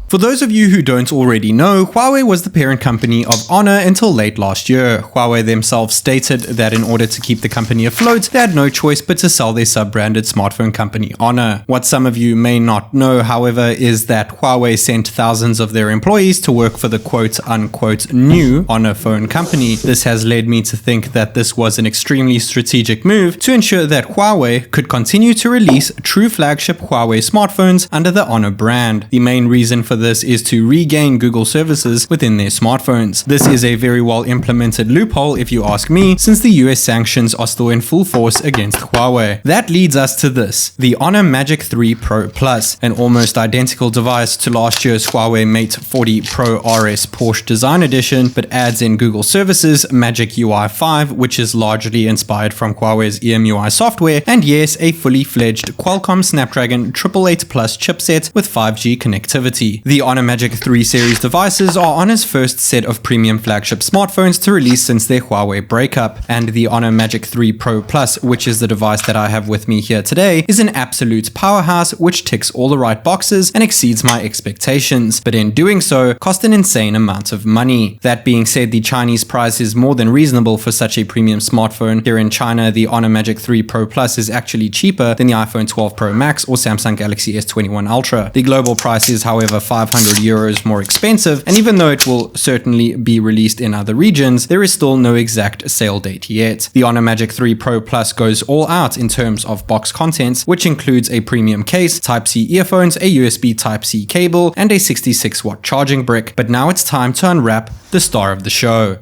For those of you who don't already know, Huawei was the parent company of Honor until late last year. Huawei themselves stated that in order to keep the company afloat, they had no choice but to sell their sub-branded smartphone company Honor. What some of you may not know, however, is that Huawei sent thousands of their employees to work for the quote-unquote new Honor phone company. This has led me to think that this was an extremely strategic move to ensure that Huawei could continue to release true flagship Huawei smartphones under the Honor brand. The main reason for this is to regain Google services within their smartphones. This is a very well implemented loophole if you ask me, since the US sanctions are still in full force against Huawei. That leads us to this, the Honor Magic 3 Pro Plus, an almost identical device to last year's Huawei Mate 40 Pro RS Porsche Design Edition, but adds in Google services, Magic UI 5, which is largely inspired from Huawei's EMUI software, and yes, a fully fledged Qualcomm Snapdragon 888 Plus chipset with 5G connectivity. The Honor Magic 3 series devices are Honor's first set of premium flagship smartphones to release since their Huawei breakup, and the Honor Magic 3 Pro Plus, which is the device that I have with me here today, is an absolute powerhouse which ticks all the right boxes and exceeds my expectations, but in doing so, cost an insane amount of money. That being said, the Chinese price is more than reasonable for such a premium smartphone. Here in China, the Honor Magic 3 Pro Plus is actually cheaper than the iPhone 12 Pro Max or Samsung Galaxy S21 Ultra. The global price is, however, 500 euros more expensive, and even though it will certainly be released in other regions, there is still no exact sale date yet. The Honor Magic 3 Pro Plus goes all out in terms of box contents, which includes a premium case, Type-C earphones, a USB Type-C cable, and a 66-watt charging brick. But now it's time to unwrap the star of the show.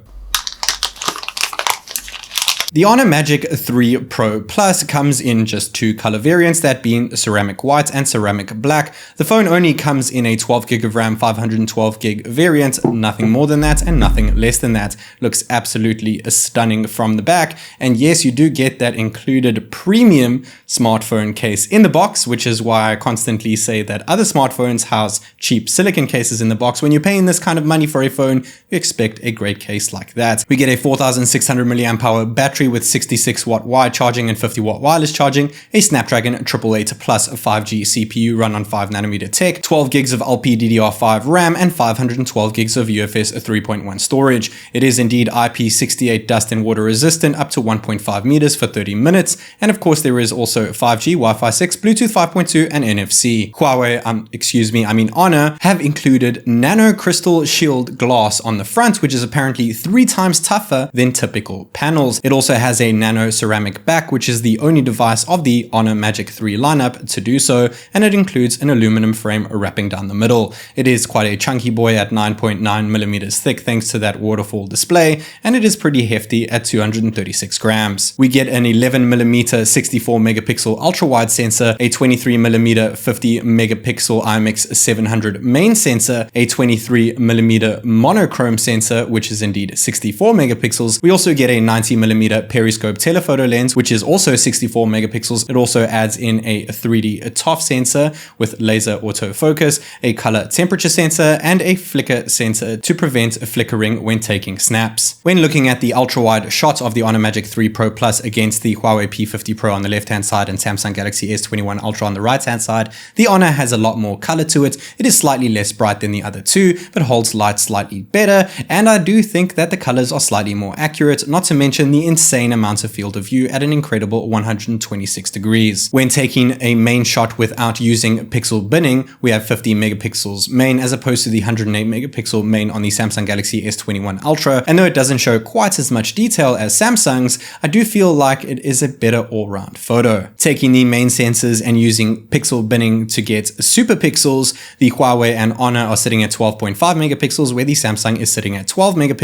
The Honor Magic 3 Pro Plus comes in just two color variants, that being ceramic white and ceramic black. The phone only comes in a 12GB of RAM, 512GB variant, nothing more than that and nothing less than that. Looks absolutely stunning from the back, and yes, you do get that included premium smartphone case in the box, which is why I constantly say that other smartphones house cheap silicon cases in the box. When you're paying this kind of money for a phone, you expect a great case like that. We get a 4600 mAh battery with 66-watt wired charging and 50-watt wireless charging, a Snapdragon 888 Plus 5G CPU run on 5nm tech, 12GB of LPDDR5 RAM, and 512GB of UFS 3.1 storage. It is indeed IP68 dust and water resistant up to 1.5 meters for 30 minutes, and of course there is also 5G, Wi-Fi 6, Bluetooth 5.2, and NFC. Honor have included nano crystal shield glass on the front, which is apparently 3 times tougher than typical panels. It also has a nano ceramic back, which is the only device of the Honor Magic 3 lineup to do so, and it includes an aluminum frame wrapping down the middle. It is quite a chunky boy at 9.9mm thick thanks to that waterfall display, and it is pretty hefty at 236 grams. We get an 11mm 64MP ultra wide sensor, a 23mm 50MP IMX 700 main sensor, a 23mm monochrome sensor, which is indeed 64MP. We also get a 90mm periscope telephoto lens, which is also 64MP. It also adds in a 3D TOF sensor with laser autofocus, a color temperature sensor, and a flicker sensor to prevent flickering when taking snaps. When looking at the ultra-wide shot of the Honor Magic 3 Pro Plus against the Huawei P50 Pro on the left-hand side and Samsung Galaxy S21 Ultra on the right-hand side, the Honor has a lot more color to it. It is slightly less bright than the other two, but holds light slightly better, and I do think that the colors are slightly more accurate, not to mention the insane amount of field of view at an incredible 126 degrees. When taking a main shot without using pixel binning, we have 50MP main as opposed to the 108MP main on the Samsung Galaxy S21 Ultra, and though it doesn't show quite as much detail as Samsung's, I do feel like it is a better all-round photo. Taking the main sensors and using pixel binning to get super pixels, the Huawei and Honor are sitting at 12.5MP, where the Samsung is sitting at 12MP,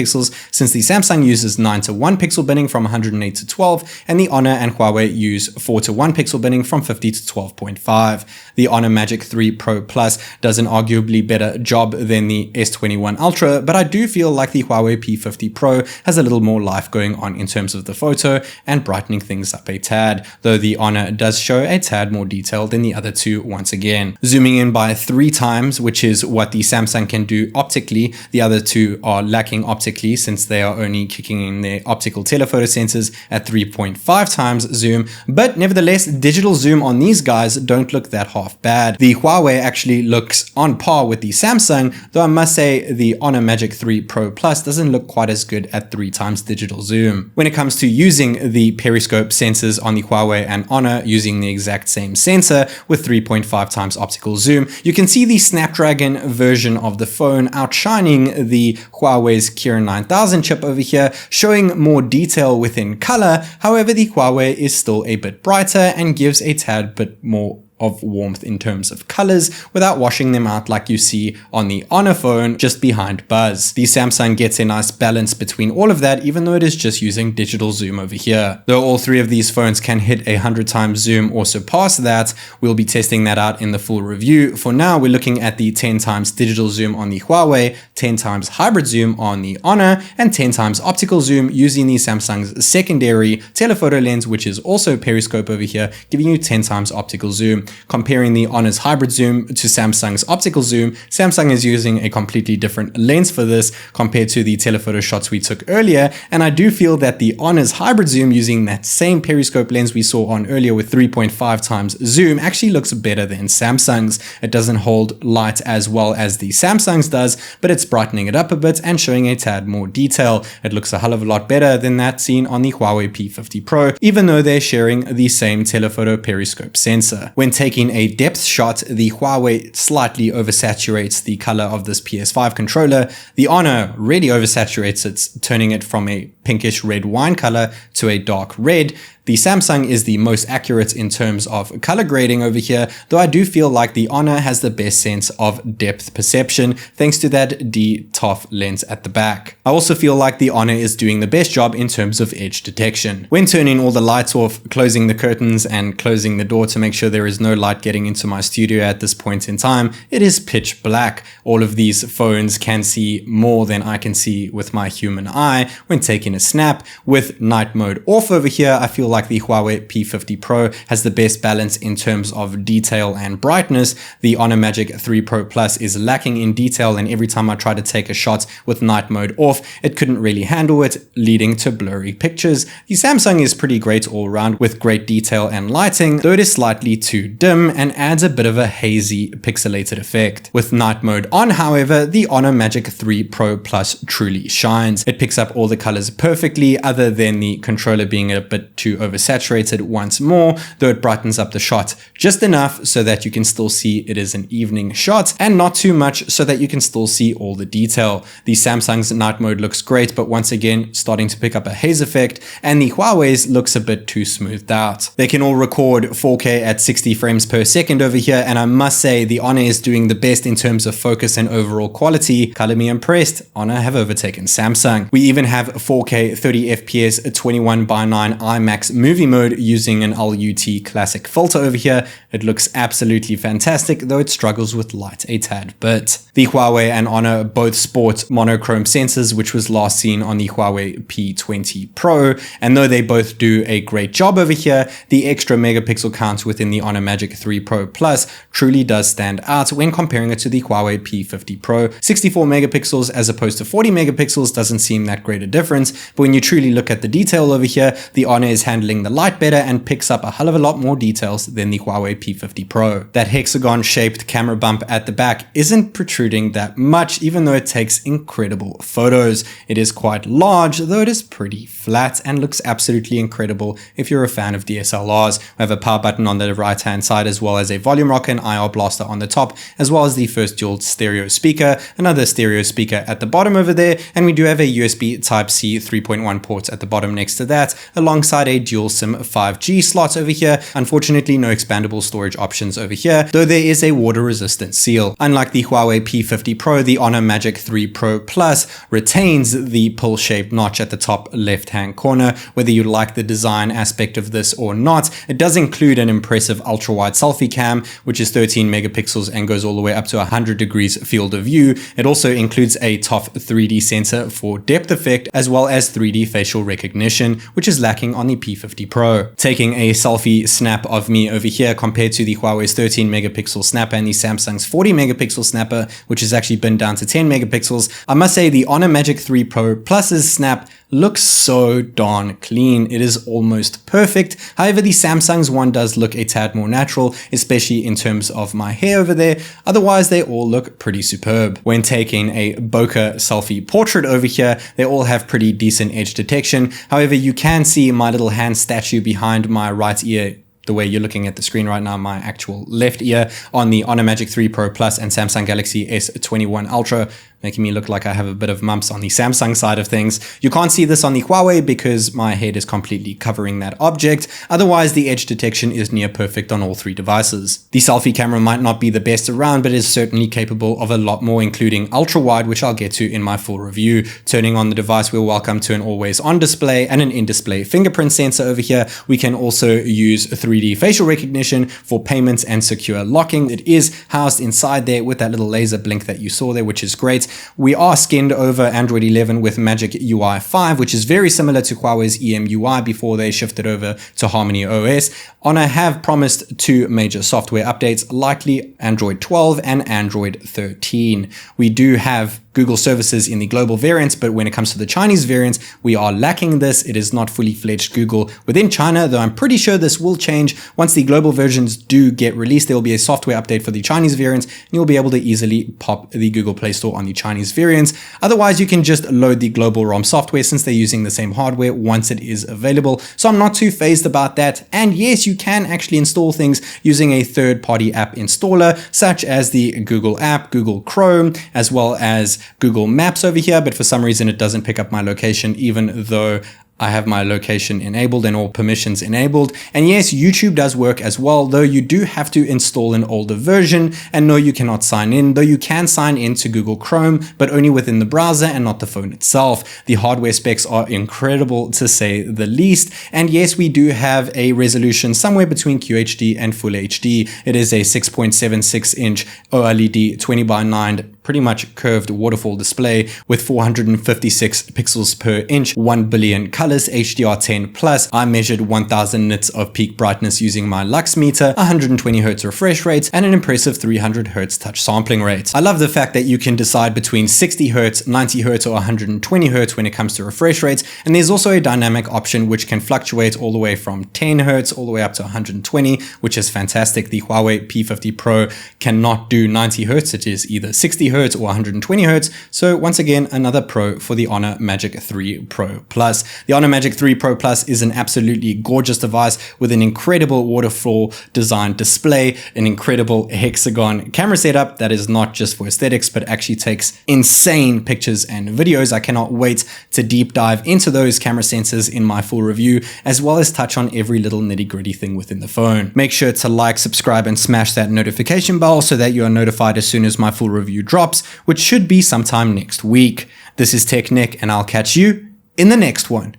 since the Samsung uses 9:1 pixel binning from 108 to 12, and the Honor and Huawei use 4:1 pixel binning from 50 to 12.5. The Honor Magic 3 Pro Plus does an arguably better job than the S21 Ultra, but I do feel like the Huawei P50 Pro has a little more life going on in terms of the photo and brightening things up a tad, though the Honor does show a tad more detail than the other two once again. Zooming in by 3 times, which is what the Samsung can do optically, the other two are lacking optically since they are only kicking in their optical telephoto sensors at 3.5 times zoom, but nevertheless, digital zoom on these guys don't look that half bad. The Huawei actually looks on par with the Samsung, though I must say the Honor Magic 3 Pro Plus doesn't look quite as good at 3 times digital zoom. When it comes to using the periscope sensors on the Huawei and Honor using the exact same sensor with 3.5 times optical zoom, you can see the Snapdragon version of the phone outshining the Huawei's Kirin 9000 chip over here, showing more detail within color. However, the Huawei is still a bit brighter and gives a tad bit more of warmth in terms of colors without washing them out like you see on the Honor phone just behind Buzz. The Samsung gets a nice balance between all of that, even though it is just using digital zoom over here. Though all three of these phones can hit 100 times zoom or surpass that, we'll be testing that out in the full review. For now, we're looking at the 10 times digital zoom on the Huawei, 10 times hybrid zoom on the Honor, and 10 times optical zoom using the Samsung's secondary telephoto lens, which is also periscope over here, giving you 10 times optical zoom. Comparing the Honor's hybrid zoom to Samsung's optical zoom, Samsung is using a completely different lens for this compared to the telephoto shots we took earlier, and I do feel that the Honor's hybrid zoom using that same periscope lens we saw on earlier with 3.5 times zoom actually looks better than Samsung's. It doesn't hold light as well as the Samsung's does, but it's brightening it up a bit and showing a tad more detail. It looks a hell of a lot better than that seen on the Huawei P50 Pro, even though they're sharing the same telephoto periscope sensor. When taking a depth shot, the Huawei slightly oversaturates the color of this PS5 controller. The Honor really oversaturates it, turning it from a pinkish red wine color to a dark red. The Samsung is the most accurate in terms of color grading over here, though I do feel like the Honor has the best sense of depth perception thanks to that D-TOF lens at the back. I also feel like the Honor is doing the best job in terms of edge detection. When turning all the lights off, closing the curtains and closing the door to make sure there is no light getting into my studio at this point in time, it is pitch black. All of these phones can see more than I can see with my human eye when taking a snap. With night mode off over here, I feel like the Huawei P50 Pro has the best balance in terms of detail and brightness. The Honor Magic 3 Pro Plus is lacking in detail, and every time I try to take a shot with night mode off, it couldn't really handle it, leading to blurry pictures. The Samsung is pretty great all around with great detail and lighting, though it is slightly too dim and adds a bit of a hazy pixelated effect. With night mode on, however, the Honor Magic 3 Pro Plus truly shines. It picks up all the colors perfectly, other than the controller being a bit too oversaturated once more, though it brightens up the shot just enough so that you can still see it is an evening shot, and not too much so that you can still see all the detail. The Samsung's night mode looks great, but once again starting to pick up a haze effect, and the Huawei's looks a bit too smoothed out. They can all record 4K at 60 frames per second over here, and I must say the Honor is doing the best in terms of focus and overall quality. Color me impressed. Honor have overtaken Samsung. We even have 4K 30 FPS 21:9 IMAX movie mode using an LUT classic filter over here. It looks absolutely fantastic, though it struggles with light a tad bit. The Huawei and Honor both sport monochrome sensors, which was last seen on the Huawei P20 Pro, and though they both do a great job over here, the extra megapixel count within the Honor Magic 3 Pro Plus truly does stand out when comparing it to the Huawei P50 Pro. 64 megapixels as opposed to 40 megapixels doesn't seem that great a difference, but when you truly look at the detail over here, the Honor is handling the light better and picks up a hell of a lot more details than the Huawei P50 Pro. That hexagon shaped camera bump at the back isn't protruding that much, even though it takes incredible photos. It is quite large, though it is pretty flat and looks absolutely incredible if you're a fan of DSLRs. We have a power button on the right hand side, as well as a volume rocker and IR blaster on the top, as well as the first dual stereo speaker, another stereo speaker at the bottom over there, and we do have a USB Type-C 3.1 port at the bottom next to that, alongside a dual SIM 5G slot over here. Unfortunately, no expandable storage options over here, though there is a water resistant seal. Unlike the Huawei P50 Pro, the Honor Magic 3 Pro Plus retains the pill-shaped notch at the top left-hand corner. Whether you like the design aspect of this or not, it does include an impressive ultra-wide selfie cam, which is 13 megapixels and goes all the way up to 100 degrees field of view. It also includes a TOF 3D sensor for depth effect, as well as 3D facial recognition, which is lacking on the P50 Pro. Taking a selfie snap of me over here compared to the Huawei's 13 megapixel snapper and the Samsung's 40 megapixel snapper, which has actually been down to 10 megapixels, I must say the Honor Magic 3 Pro Plus's snap looks so darn clean. It is almost perfect. However, the Samsung's one does look a tad more natural, especially in terms of my hair over there. Otherwise, they all look pretty superb. When taking a bokeh selfie portrait over here, they all have pretty decent edge detection. However, you can see my little hand statue behind my right ear, the way you're looking at the screen right now, my actual left ear, on the Honor Magic 3 Pro Plus and Samsung Galaxy S21 Ultra, making me look like I have a bit of mumps on the Samsung side of things. You can't see this on the Huawei because my head is completely covering that object. Otherwise, the edge detection is near perfect on all three devices. The selfie camera might not be the best around, but is certainly capable of a lot more, including ultra wide, which I'll get to in my full review. Turning on the device, we're welcome to an always on display and an in-display fingerprint sensor over here. We can also use 3D facial recognition for payments and secure locking. It is housed inside there with that little laser blink that you saw there, which is great. We are skinned over Android 11 with Magic UI 5, which is very similar to Huawei's EMUI before they shifted over to Harmony OS. Honor have promised 2 major software updates, likely Android 12 and Android 13. We do have Google services in the global variants, but when it comes to the Chinese variants, we are lacking this. It is not fully fledged Google within China, though I'm pretty sure this will change. Once the global versions do get released, there will be a software update for the Chinese variants, and you'll be able to easily pop the Google Play Store on the Chinese variants. Otherwise, you can just load the global ROM software since they're using the same hardware once it is available. So I'm not too phased about that. And yes, you can actually install things using a third-party app installer, such as the Google app, Google Chrome, as well as Google Maps over here, but for some reason it doesn't pick up my location, even though I have my location enabled and all permissions enabled. And yes, YouTube does work as well, though you do have to install an older version. And no, you cannot sign in, though you can sign in to Google Chrome, but only within the browser and not the phone itself. The hardware specs are incredible to say the least. And yes, we do have a resolution somewhere between QHD and Full HD. It is a 6.76 inch OLED 20:9 pretty much curved waterfall display with 456 pixels per inch, 1 billion colors, HDR10 plus. I measured 1000 nits of peak brightness using my lux meter, 120 Hz refresh rates, and an impressive 300 Hz touch sampling rate. I love the fact that you can decide between 60 Hz, 90 Hz, or 120 Hz when it comes to refresh rates. And there's also a dynamic option which can fluctuate all the way from 10 Hz all the way up to 120, which is fantastic. The Huawei P50 Pro cannot do 90 Hz. It is either 60 Hz or 120 Hz. So once again, another pro for the Honor Magic 3 Pro Plus. The Honor Magic 3 Pro Plus is an absolutely gorgeous device with an incredible waterfall design display, an incredible hexagon camera setup that is not just for aesthetics, but actually takes insane pictures and videos. I cannot wait to deep dive into those camera sensors in my full review, as well as touch on every little nitty-gritty thing within the phone. Make sure to like, subscribe, and smash that notification bell so that you are notified as soon as my full review drops, which should be sometime next week. This is TechNick, and I'll catch you in the next one.